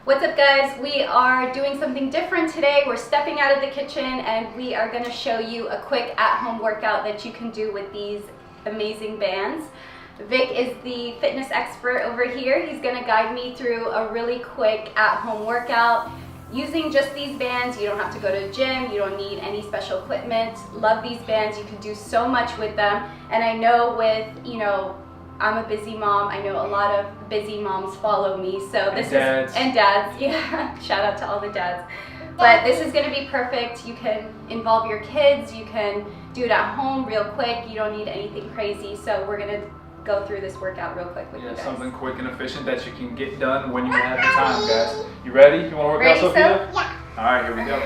What's up guys? We are doing something different today. We're stepping out of the kitchen and we are going to show you a quick at-home workout that you can do with these amazing bands. Vic is the fitness expert over here. He's going to guide me through a really quick at-home workout using just these bands. You don't have to go to a gym. You don't need any special equipment. Love these bands. You can do so much with them. And I know with, I'm a busy mom. I know a lot of busy moms follow me. So this dads. And dads, yeah. Shout out to all the dads. But this is gonna be perfect. You can involve your kids. You can do it at home real quick. You don't need anything crazy. So we're gonna go through this workout real quick with you guys. Something quick and efficient that you can get done when you have the time, guys. You ready? You wanna work out, Sophia? Yeah. All right, here we go.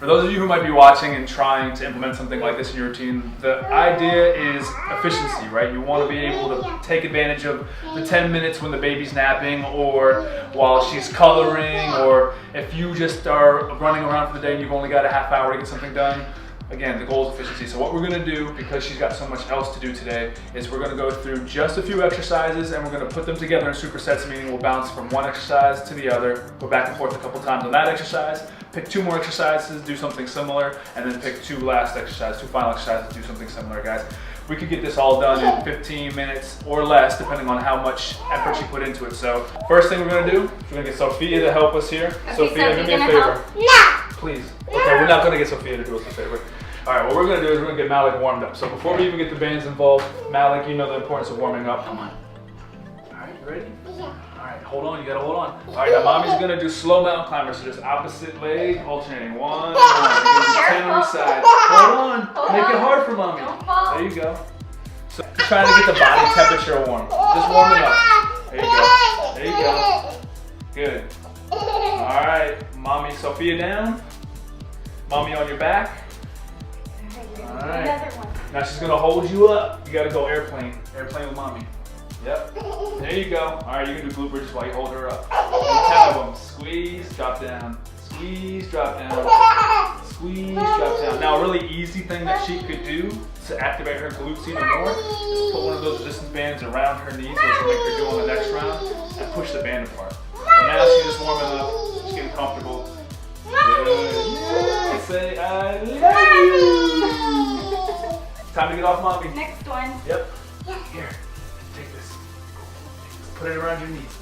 For those of you who might be watching and trying to implement something like this in your routine, the idea is efficiency, right? You want to be able to take advantage of the 10 minutes when the baby's napping, or while she's coloring, or if you just are running around for the day and you've only got a half hour to get something done. Again, the goal is efficiency. So what we're going to do, because she's got so much else to do today, is we're going to go through just a few exercises and we're going to put them together in supersets, meaning we'll bounce from one exercise to the other, go back and forth a couple times on that exercise, pick two more exercises, do something similar, and then pick two final exercises, do something similar, guys. We could get this all done in 15 minutes or less, depending on how much effort you put into it. So first thing we're going to do, we're going to get Sophia to help us here. Okay, Sophia, do me a favor. No! Please. Okay, we're not going to get Sophia to do us a favor. All right, what we're going to do is we're going to get Malik warmed up. So before we even get the bands involved, Malik, you know the importance of warming up. Come on. All right, you ready? Yeah. All right, hold on. You got to hold on. All right, now Mommy's going to do slow mountain climbers. So just opposite leg, alternating. One, you're going to do 10 on each side. Hold on. Make it hard for Mommy. Don't fall. There you go. So trying to get the body temperature warm. Just warm it up. There you go. There you go. Good. All right, Mommy, Sophia down. Mommy on your back. All right. Another one. Now she's gonna hold you up. You gotta go airplane. Airplane with Mommy. Yep. There you go. All right, you can do glute bridges while you hold her up. 10 of them. Squeeze, drop down. Squeeze, drop down. Squeeze, drop down. Now a really easy thing that she could do to activate her glutes even more is put one of those resistance bands around her knees, which will make her do on the next round, and push the band apart. But now she's just warming up. She's getting comfortable. Good. Yeah. Say I love you. Time to get off Mommy. Next one. Yep. Here, take this. Put it around your knees.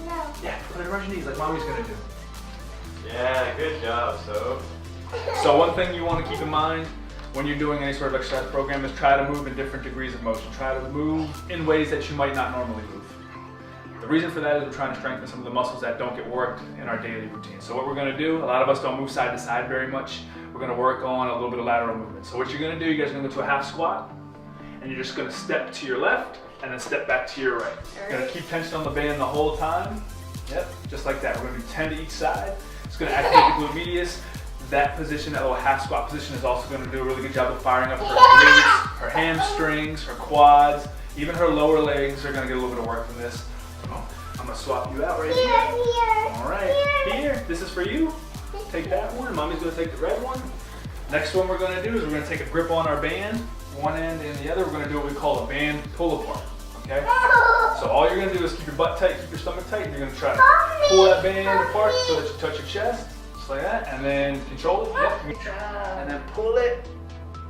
No. Yeah, put it around your knees like Mommy's gonna do. Yeah, good job, So one thing you want to keep in mind when you're doing any sort of exercise program is try to move in different degrees of motion. Try to move in ways that you might not normally move. The reason for that is we're trying to strengthen some of the muscles that don't get worked in our daily routine. So what we're going to do, a lot of us don't move side to side very much. We're going to work on a little bit of lateral movement. So what you're going to do, you guys are going to go to a half squat, and you're just going to step to your left and then step back to your right. You're going to keep tension on the band the whole time. Yep, just like that. We're going to do 10 to each side. It's going to activate the glute medius. That position, that little half squat position, is also going to do a really good job of firing up her glutes, her hamstrings, her quads, even her lower legs are going to get a little bit of work from this. I'm going to swap you out right here. All right, here, this is for you. Take that one. Mommy's going to take the red one. Next one we're going to do is we're going to take a grip on our band, one end and the other. We're going to do what we call a band pull apart. Okay? So all you're going to do is keep your butt tight, keep your stomach tight, and you're going to try to pull that band apart so that you touch your chest, just like that, and then control it. Yep. And then pull it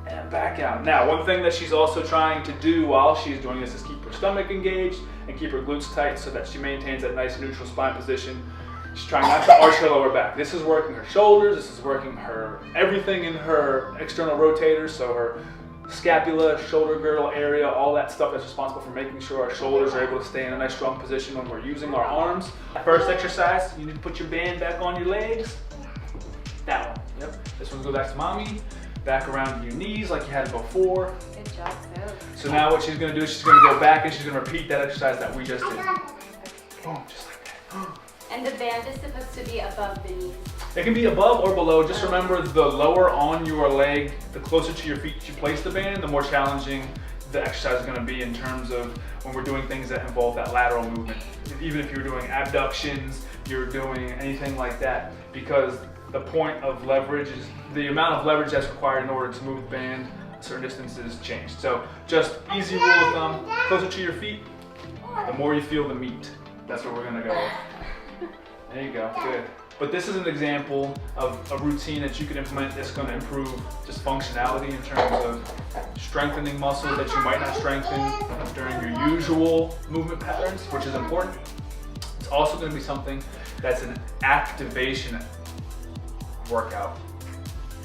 and back out. Now, one thing that she's also trying to do while she's doing this is keep her stomach engaged and keep her glutes tight so that she maintains that nice neutral spine position. She's trying not to arch her lower back. This is working her shoulders, this is working her everything in her external rotators, so her scapula, shoulder girdle area, all that stuff that's responsible for making sure our shoulders are able to stay in a nice strong position when we're using our arms. First exercise, you need to put your band back on your legs. That one. Yep. This one goes back to Mommy. Back around your knees like you had before. Good job, So now what she's going to do is she's going to go back and she's going to repeat that exercise that we just did. Boom, just like that. And the band is supposed to be above the knees. It can be above or below. Just remember, the lower on your leg, the closer to your feet you place the band, the more challenging the exercise is going to be in terms of when we're doing things that involve that lateral movement. Even if you're doing abductions, you're doing anything like that, because the point of leverage is the amount of leverage that's required in order to move the band certain distances changed. So just easy rule of thumb, closer to your feet, the more you feel the meat. That's what we're gonna go with. There you go, good. But this is an example of a routine that you can implement that's going to improve just functionality in terms of strengthening muscles that you might not strengthen during your usual movement patterns, which is important. It's also going to be something that's an activation workout.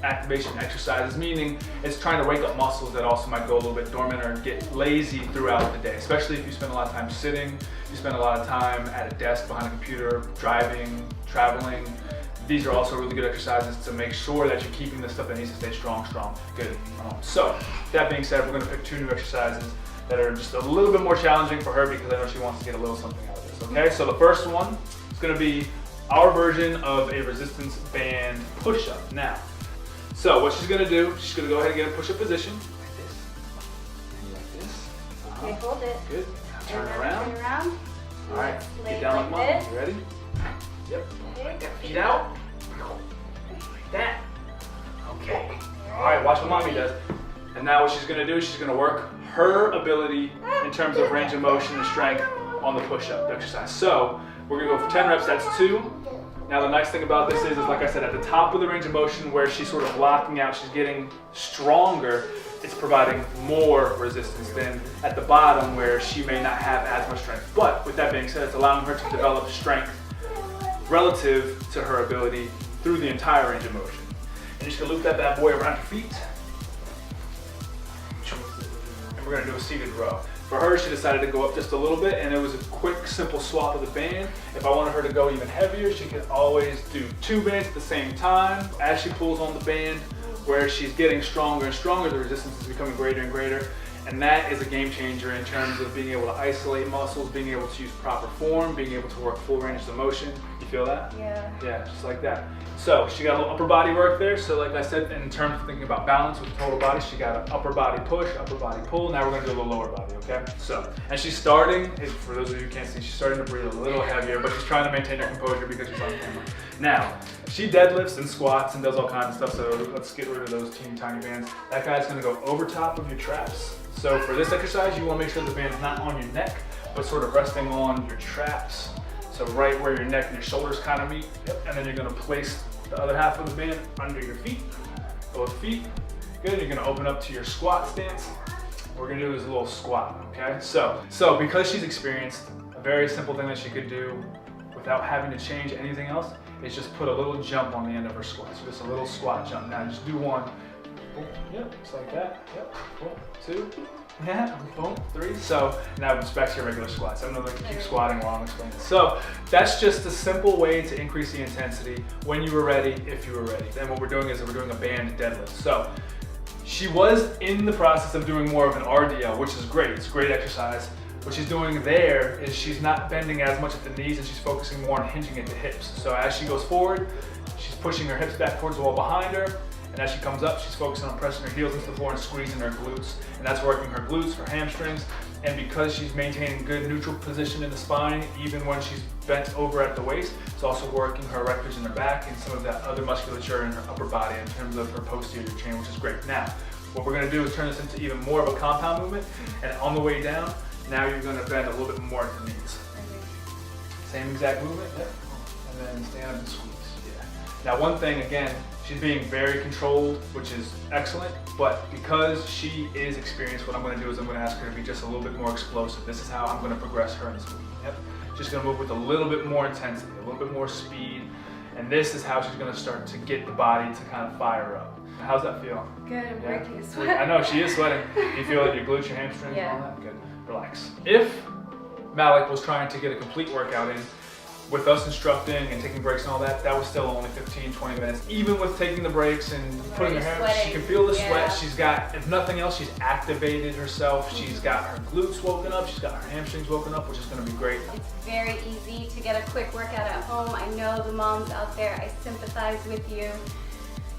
Activation exercises, meaning it's trying to wake up muscles that also might go a little bit dormant or get lazy throughout the day, especially if you spend a lot of time sitting, you spend a lot of time at a desk behind a computer, driving, traveling. These are also really good exercises to make sure that you're keeping the stuff that needs to stay strong, good. So that being said, we're going to pick 2 new exercises that are just a little bit more challenging for her because I know she wants to get a little something out of this. Okay, so the first one is going to be our version of a resistance band push-up. Now, so what she's going to do, she's going to go ahead and get a push-up position like this. And like this. Okay, hold it. Good. Now turn around. Turn around. All right. Lay Get down like this. mom. You ready? Yep. Okay. Like that. Feet out. Like that. Okay. All right. Watch what mommy does. And now what she's going to do is she's going to work her ability in terms of range of motion and strength on the push-up exercise. So we're going to go for 10 reps. That's 2. Now the nice thing about this is like I said, at the top of the range of motion where she's sort of locking out, she's getting stronger, it's providing more resistance than at the bottom where she may not have as much strength. But with that being said, it's allowing her to develop strength relative to her ability through the entire range of motion. And you're just gonna loop that bad boy around your feet. And we're gonna do a seated row. For her, she decided to go up just a little bit, and it was a quick, simple swap of the band. If I wanted her to go even heavier, she can always do 2 bands at the same time. As she pulls on the band, where she's getting stronger and stronger, the resistance is becoming greater and greater. And that is a game changer in terms of being able to isolate muscles, being able to use proper form, being able to work full range of motion. You feel that? Yeah. Yeah, just like that. So she got a little upper body work there. So like I said, in terms of thinking about balance with the total body, she got an upper body push, upper body pull. Now we're gonna do a little lower body, okay? So, and she's starting, for those of you who can't see, she's starting to breathe a little heavier, but she's trying to maintain her composure because she's on camera. Now, she deadlifts and squats and does all kinds of stuff, so let's get rid of those teeny tiny bands. That guy's gonna go over top of your traps. So for this exercise, you wanna make sure the band's not on your neck, but sort of resting on your traps. So right where your neck and your shoulders kind of meet. Yep. And then you're gonna place the other half of the band under your feet, both feet. Good, you're gonna open up to your squat stance. What we're gonna do is a little squat, okay? So because she's experienced, a very simple thing that she could do without having to change anything else is just put a little jump on the end of her squat. So just a little squat jump. Now just do 1. Boom, yep, just like that. Yep, boom, 2, yeah, boom, 3. So now it's back to your regular squats. I'm gonna keep squatting while I'm explaining this. So that's just a simple way to increase the intensity when you were ready, if you were ready. Then what we're doing is we're doing a band deadlift. So she was in the process of doing more of an RDL, which is great. It's a great exercise. What she's doing there is she's not bending as much at the knees and she's focusing more on hinging at the hips. So as she goes forward, she's pushing her hips back towards the wall behind her. And as she comes up, she's focusing on pressing her heels into the floor and squeezing her glutes. And that's working her glutes, her hamstrings. And because she's maintaining good neutral position in the spine, even when she's bent over at the waist, it's also working her erectors in her back and some of that other musculature in her upper body in terms of her posterior chain, which is great. Now, what we're gonna do is turn this into even more of a compound movement. And on the way down, now you're gonna bend a little bit more at the knees. Same exact movement, yep. And then stand up and squeeze, yeah. Now one thing, again, she's being very controlled, which is excellent, but because she is experienced, what I'm gonna do is I'm gonna ask her to be just a little bit more explosive. This is how I'm gonna progress her in this movement, yep. She's gonna move with a little bit more intensity, a little bit more speed, and this is how she's gonna start to get the body to kind of fire up. How's that feel? Good, I'm Yeah? breaking a sweat. I know, she is sweating. You feel like your glutes, your hamstrings, Yeah. and all that? Good, relax. If Malik was trying to get a complete workout in, with us instructing and taking breaks and all that, that was still only 15, 20 minutes. Even with taking the breaks and putting her hands, she can feel the sweat. She's got, if nothing else, she's activated herself. She's got her glutes woken up. She's got her hamstrings woken up, which is gonna be great. It's very easy to get a quick workout at home. I know the moms out there, I sympathize with you.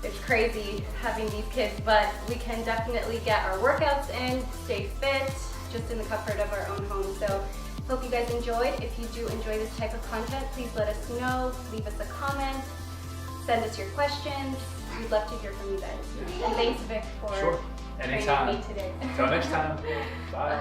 It's crazy having these kids, but we can definitely get our workouts in, stay fit, just in the comfort of our own home. So hope you guys enjoyed. If you do enjoy this type of content, please let us know. Leave us a comment. Send us your questions. We'd love to hear from you guys. And thanks, Vic, for Sure. training Anytime. me today. Until next time. Bye.